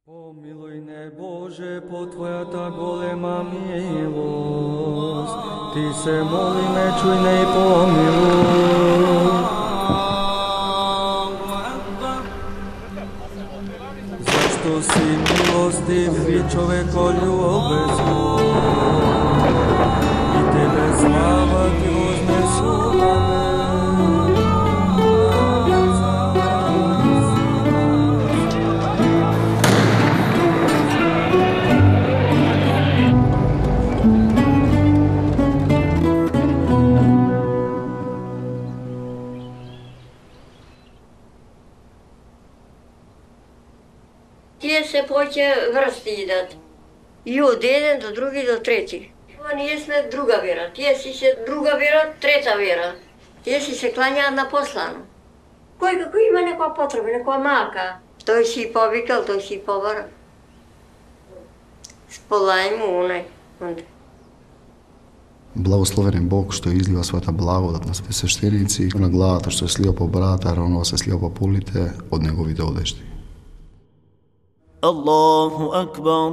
Помилуј не Боже по Твојата голема милост, Ти се молиме, чуј не и помилуј. Зашто си милостив и човеколюбезен, и Тебе слава Ти вознесуваме. Тие се повеќе врсти идат. И од еден до други до трети. Ние сме друга вера, тие си се друга вера, трета вера. Тие си се клањаат на послано. Кој како има некоја потреба, некоја мака, тој си повикал, тој си побара. Сполај му онај. Благословен е Бог што излива својата благодат на све свештеници, на главата што се слива по брата, равно се слива по полите од неговите одежди. Аллаху акбар.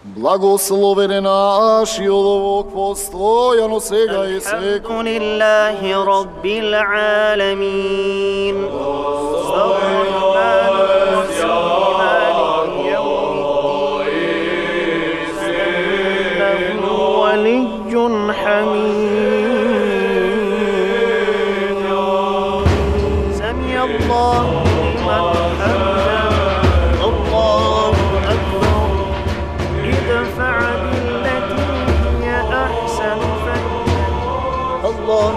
Благословен е нашиот овог постојано сега и секогаш. Алхамдулиллахи раббил аламин. سمع الله لمن حمده الله أكبر ادفع بالتي هي أحسن فإن الله